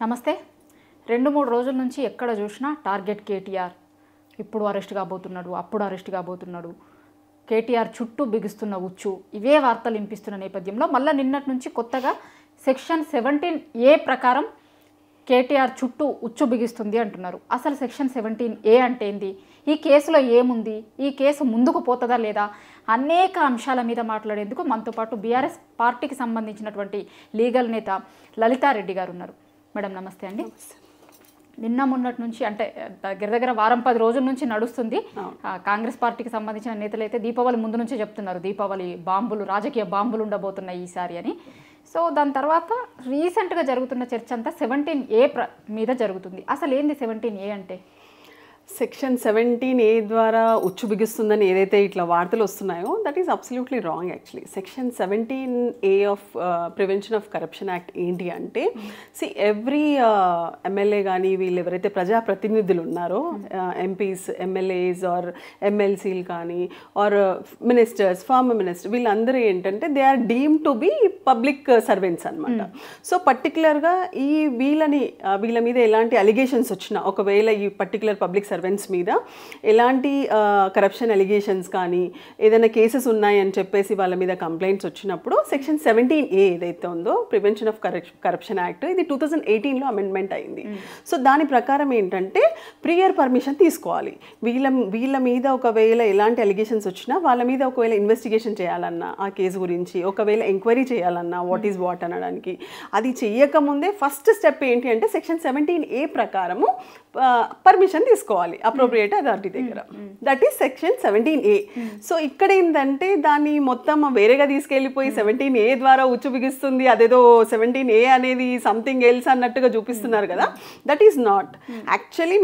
నమస్తే. 2-3 రోజుల నుంచి ఎక్కడ చూసినా టార్గెట్ కేటీఆర్. ఇప్పుడు అరెస్ట్ కాబోతున్నాడు, అప్పుడు అరెస్ట్ కాబోతున్నాడు, కేటీఆర్ చుట్టూ బిగుస్తున్న ఉచ్చు, ఇవే వార్తలు వినిపిస్తున్న నేపథ్యంలో మళ్ళీ నిన్నటి నుంచి కొత్తగా సెక్షన్ 17A ప్రకారం కేటీఆర్ చుట్టూ ఉచ్చు బిగిస్తుంది అంటున్నారు. అసలు సెక్షన్ 17A అంటే ఏంది, ఈ కేసులో ఏముంది, ఈ కేసు ముందుకు పోతుందా లేదా, అనేక అంశాల మీద మాట్లాడేందుకు మనతో పాటు బీఆర్ఎస్ పార్టీకి సంబంధించినటువంటి లీగల్ నేత లలితారెడ్డి గారు ఉన్నారు. మేడం నమస్తే అండి. నిన్న మొన్నటి నుంచి అంటే దగ్గర వారం 10 రోజుల నుంచి నడుస్తుంది. కాంగ్రెస్ పార్టీకి సంబంధించిన నేతలు అయితే దీపావళి ముందు నుంచే చెప్తున్నారు దీపావళి బాంబులు, రాజకీయ బాంబులు ఉండబోతున్నాయి ఈసారి అని. సో దాని తర్వాత రీసెంట్గా జరుగుతున్న చర్చ అంతా 17A మీద జరుగుతుంది. అసలు ఏంది 17A అంటే? సెక్షన్ 17A ద్వారా ఉచ్చు బిగిస్తుందని ఏదైతే ఇట్లా వార్తలు వస్తున్నాయో that is absolutely wrong. Actually section 17A of prevention of corruption act ఏంటి అంటే, ఎవ్రీ ఎమ్మెల్యే కానీ వీళ్ళు ఎవరైతే ప్రజాప్రతినిధులు ఉన్నారో ఎంపీస్, ఎమ్మెల్యేస్ ఆర్ ఎమ్మెల్సీలు కానీ ఆర్ మినిస్టర్స్, ఫార్మర్ మినిస్టర్, వీళ్ళందరూ ఏంటంటే they are deemed to be public servants అనమాట. సో పర్టికులర్గా వీళ్ళ మీద ఎలాంటి అలిగేషన్స్ వచ్చినా, ఒకవేళ ఈ పర్టికులర్ పబ్లిక్ సర్వెంట్స్ మీద ఎలాంటి కరప్షన్ అలిగేషన్స్ కానీ ఏదైనా కేసెస్ ఉన్నాయని చెప్పేసి వాళ్ళ మీద కంప్లైంట్స్ వచ్చినప్పుడు సెక్షన్ 17A ఏదైతే ఉందో ప్రివెన్షన్ ఆఫ్ కరప్షన్ యాక్ట్, ఇది 2018లో అమెండ్మెంట్ అయింది. సో దాని ప్రకారం ఏంటంటే ప్రియర్ పర్మిషన్ తీసుకోవాలి. వీళ్ళ మీద ఒకవేళ ఎలాంటి అలిగేషన్స్ వచ్చినా వాళ్ళ మీద ఒకవేళ ఇన్వెస్టిగేషన్ చేయాలన్నా, ఆ కేసు గురించి ఒకవేళ ఎంక్వైరీ చేయాలన్నా వాట్ ఈజ్ వాట్ అనడానికి, అది చెయ్యకముందే ఫస్ట్ స్టెప్ ఏంటి అంటే సెక్షన్ 17A ప్రకారము పర్మిషన్ తీసుకోవాలి అప్రోప్రియేట్ అథారిటీ దగ్గర. That is section 17A. So ఇక్కడ ఏంటంటే దాన్ని మొత్తం వేరేగా తీసుకెళ్ళిపోయి 17A ద్వారా ఉచ్చు బిగిస్తుంది, అదేదో 17A అనేది సంథింగ్ ఎల్స్ అన్నట్టుగా చూపిస్తున్నారు కదా. That is not actually.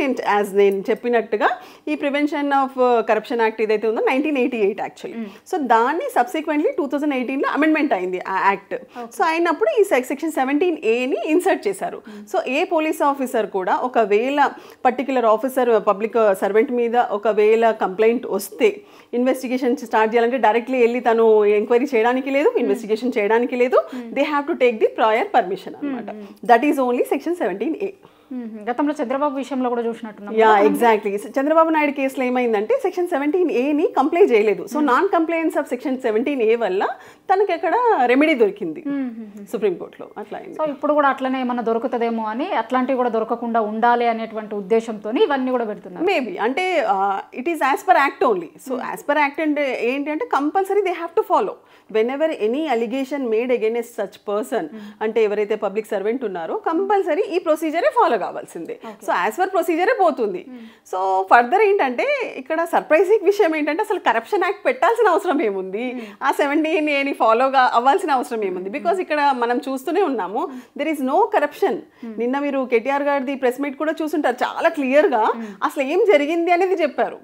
నేను చెప్పినట్టుగా ఈ ప్రివెన్షన్ ఆఫ్ కరప్షన్ యాక్ట్ ఏదైతే ఉందో 1988 యాక్చువల్లీ. సో దాన్ని సబ్సిక్వెంట్లీ 2018లో అమెండ్మెంట్ అయింది ఆ యాక్ట్. సో అయినప్పుడు ఈ సెక్షన్ 17Aని ఇన్సర్ట్ చేశారు. సో ఏ పోలీస్ ఆఫీసర్ కూడా ఒకవేళ పర్టికులర్ ఆఫీసర్ పబ్లిక్ సర్వెంట్ మీద ఒకవేళ కంప్లైంట్ వస్తే ఇన్వెస్టిగేషన్ స్టార్ట్ చేయాలంటే డైరెక్ట్లీ వెళ్ళి తను ఎంక్వైరీ చేయడానికి లేదు, ఇన్వెస్టిగేషన్ చేయడానికి లేదు. They have to take the prior permission అనమాట. That is only section 17A. గతంలో చంద్రబాబు విషయంలో కూడా చూసినట్టున్నాం. Yeah exactly. చంద్రబాబు నాయుడు కేసులో ఏమైందంటే సెక్షన్ 17Aని కంప్లై చేయలేదు. So non compliance of section 17A వల్ల తనకి ఎక్కడ రెమెడీ దొరికింది సుప్రీంకోర్టులో. అట్లా అయింది. సో ఇప్పుడు కూడా అట్లనే ఏమన్నా దొరుకుతుందేమో అని, అట్లాంటివి కూడా దొరకకుండా ఉండాలి అనేటువంటి ఉద్దేశంతో ఇవన్నీ కూడా పెడుతున్నారు మేబీ. అంటే it is as per act only. So as per act అంటే ఏంటి అంటే compulsory they have to follow when any allegation made against such person, అంటే ఎవరైతే పబ్లిక్ సర్వెంట్ ఉన్నారో కంపల్సరీ ఈ ప్రొసీజరే ఫాలో కావాల్సిందే. సో యాజ్ పర్ ప్రొసీజరే పోతుంది. సో ఫర్దర్ ఏంటంటే ఇక్కడ సర్ప్రైజింగ్ విషయం ఏంటంటే అసలు కరప్షన్ యాక్ట్ పెట్టాల్సిన అవసరం ఏముంది, ఆ 17Aని ఫాలోగా అవ్వాల్సిన అవసరం ఏముంది? బికాస్ ఇక్కడ మనం చూస్తూనే ఉన్నాము దెర్ ఈస్ నో కరప్షన్. నిన్న మీరు కేటీఆర్ గారిది ప్రెస్ మీట్ కూడా చూసుంటారు, చాలా క్లియర్గా అసలు ఏం జరిగింది అనేది చెప్పారు.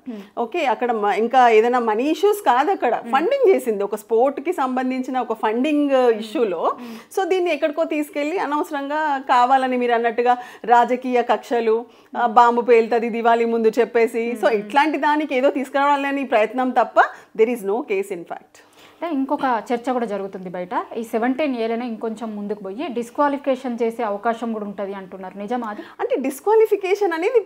ఓకే, అక్కడ ఇంకా ఏదైనా మనీ ఇష్యూస్ కాదు, అక్కడ ఫండింగ్ చేసింది ఒక స్పోర్ట్కి సంబంధించిన ఒక ఫండింగ్ ఇష్యూలో. సో దీన్ని ఎక్కడికో తీసుకెళ్ళి అనవసరంగా కావాలని మీరు అన్నట్టుగా రాజకీయ కక్షలు, బాంబు పేలుతుంది దివాళీ ముందు చెప్పేసి, సో ఇట్లాంటి దానికి ఏదో తీసుకురావాలని ప్రయత్నం తప్ప there is no case in fact. అంటే ఇంకొక చర్చ కూడా జరుగుతుంది బయట, ఈ 17Aలోనే ఇంకొంచెం ముందుకు పోయి డిస్క్వాలిఫికేషన్ చేసే అవకాశం కూడా ఉంటుంది అంటున్నారు. నిజమా అది? అంటే డిస్క్వాలిఫికేషన్ అనేది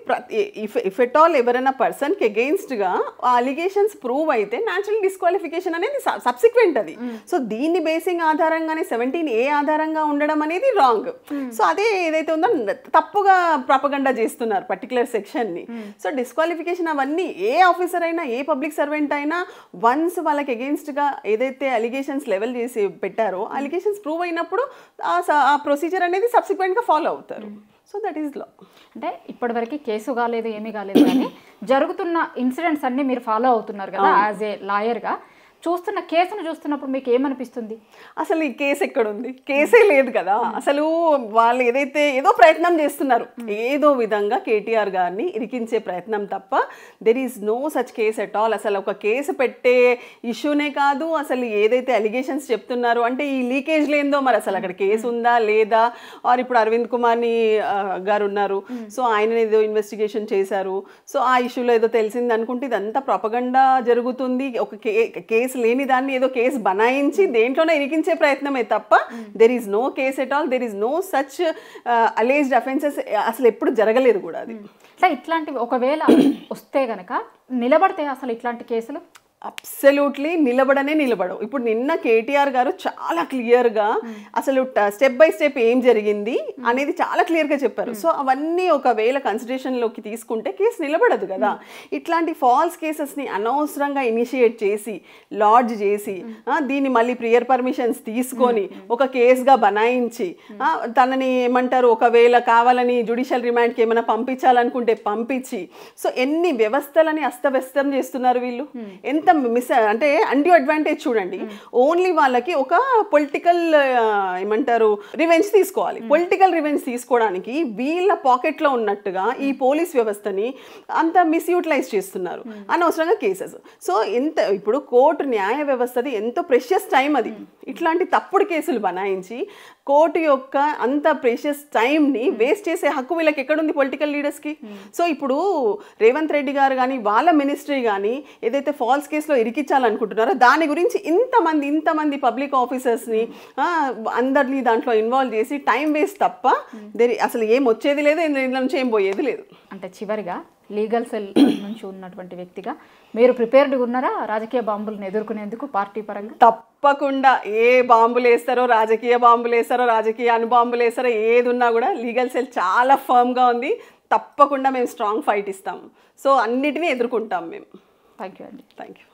ఇఫ్ ఎట్ ఆల్ ఎవరైనా పర్సన్కి అగెయిన్స్ట్గా అలిగేషన్స్ ప్రూవ్ అయితే న్యాచురల్ డిస్క్వాలిఫికేషన్ అనేది సబ్సిక్వెంట్ అది. సో దీన్ని బేసింగ్ ఆధారంగానే 17A ఆధారంగా ఉండడం అనేది రాంగ్. సో అదే ఏదైతే ఉందో తప్పుగా ప్రాపగండా చేస్తున్నారు పర్టికులర్ సెక్షన్ని. సో డిస్క్వాలిఫికేషన్ అవన్నీ ఏ ఆఫీసర్ అయినా, ఏ పబ్లిక్ సర్వెంట్ అయినా వన్స్ వాళ్ళకి అగెయిన్స్ట్గా ఏదైతే అలిగేషన్స్ లెవెల్ చేసి పెట్టారో అలిగేషన్స్ ప్రూవ్ అయినప్పుడు ఆ ప్రొసీజర్ అనేది సబ్సిక్వెంట్గా ఫాలో అవుతారు. So that is law. అంటే ఇప్పటివరకు కేసు కాలేదు, ఏమీ కాలేదు, కానీ జరుగుతున్న ఇన్సిడెంట్స్ అన్నీ మీరు ఫాలో అవుతున్నారు కదా యాజ్ ఏ లాయర్గా. చూస్తున్న కేసును చూస్తున్నప్పుడు మీకు ఏమనిపిస్తుంది? అసలు ఈ కేసు ఎక్కడుంది? కేసే లేదు కదా. అసలు వాళ్ళు ఏదో ప్రయత్నం చేస్తున్నారు, ఏదో విధంగా కేటీఆర్ గారిని ఇరికించే ప్రయత్నం తప్ప there is no such case at all. అసలు ఒక కేసు పెట్టే ఇష్యూనే కాదు. అసలు ఏదైతే అలిగేషన్స్ చెప్తున్నారో అంటే ఈ లీకేజ్ లేదో మరి అసలు అక్కడ కేసు ఉందా లేదా, ఆర్ ఇప్పుడు అరవింద్ కుమార్ని గారు ఉన్నారు, సో ఆయన ఏదో ఇన్వెస్టిగేషన్ చేశారు, సో ఆ ఇష్యూలో ఏదో తెలిసింది అనుకుంటే ఇదంతా ప్రొపగండా జరుగుతుంది. ఒక కేసు కేసు లేని దాన్ని ఏదో కేసు బనాయించి దేంట్లోనే ఇరికించే ప్రయత్నమే తప్ప there is no case at all, there is no such alleged offences అసలు ఎప్పుడు జరగలేదు కూడా అది. ఇట్లాంటివి ఒకవేళ వస్తే గనక నిలబడితే అసలు ఇట్లాంటి కేసులు అబ్సల్యూట్లీ నిలబడవు. ఇప్పుడు నిన్న కేటీఆర్ గారు చాలా క్లియర్గా అసలు స్టెప్ బై స్టెప్ ఏం జరిగింది అనేది చాలా క్లియర్గా చెప్పారు. సో అవన్నీ ఒకవేళ కన్సిడరేషన్లోకి తీసుకుంటే కేసు నిలబడదు కదా. ఇట్లాంటి ఫాల్స్ కేసెస్ని అనవసరంగా ఇనిషియేట్ చేసి లాడ్జ్ చేసి దీన్ని మళ్ళీ ప్రియర్ పర్మిషన్స్ తీసుకొని ఒక కేసుగా బనాయించి తనని ఏమంటారు ఒకవేళ కావాలని జ్యుడిషియల్ రిమాండ్కి ఏమైనా పంపించాలనుకుంటే పంపించి, సో ఎన్ని వ్యవస్థలని అస్తవ్యస్తం చేస్తున్నారు వీళ్ళు. ఎంత అంటే అన్డ్యూ అడ్వాంటేజ్ చూడండి. ఓన్లీ వాళ్ళకి ఒక పొలిటికల్ ఏమంటారు రివెంజ్ తీసుకోవాలి. పొలిటికల్ రివెంజ్ తీసుకోవడానికి వీళ్ళ పాకెట్లో ఉన్నట్టుగా ఈ పోలీస్ వ్యవస్థని అంత మిస్యూటిలైజ్ చేస్తున్నారు అనవసరంగా కేసెస్. సో ఇప్పుడు కోర్టు న్యాయ వ్యవస్థది ఎంతో ప్రెషియస్ టైం అది. ఇట్లాంటి తప్పుడు కేసులు బనాయించి కోర్టు యొక్క అంత ప్రెషియస్ టైంని వేస్ట్ చేసే హక్కు వీళ్ళకి ఎక్కడుంది పొలిటికల్ లీడర్స్కి? సో ఇప్పుడు రేవంత్ రెడ్డి గారు కానీ వాళ్ళ మినిస్ట్రీ కానీ ఏదైతే ఫాల్స్ కేసులో ఇరికించాలనుకుంటున్నారో దాని గురించి ఇంతమంది పబ్లిక్ ఆఫీసర్స్ని అందరినీ దాంట్లో ఇన్వాల్వ్ చేసి టైం వేస్ట్ తప్ప అసలు ఏం వచ్చేది లేదు, ఇందులో నుంచి ఏం పోయేది లేదు. అంటే చివరిగా లీగల్ సెల్ నుంచి ఉన్నటువంటి వ్యక్తిగా మీరు ప్రిపేర్డ్గా ఉన్నారా రాజకీయ బాంబులను ఎదుర్కొనేందుకు పార్టీ పరంగా? తప్పకుండా ఏ బాంబులు వేస్తారో, రాజకీయ బాంబులు వేస్తారో, రాజకీయ అణుబాంబులు వేస్తారో, ఏది ఉన్నా కూడా లీగల్ సెల్ చాలా ఫర్మ్గా ఉంది. తప్పకుండా మేము స్ట్రాంగ్ ఫైట్ ఇస్తాం. సో అన్నిటినీ ఎదుర్కొంటాం మేము. థ్యాంక్ యూ అండి. Thank you.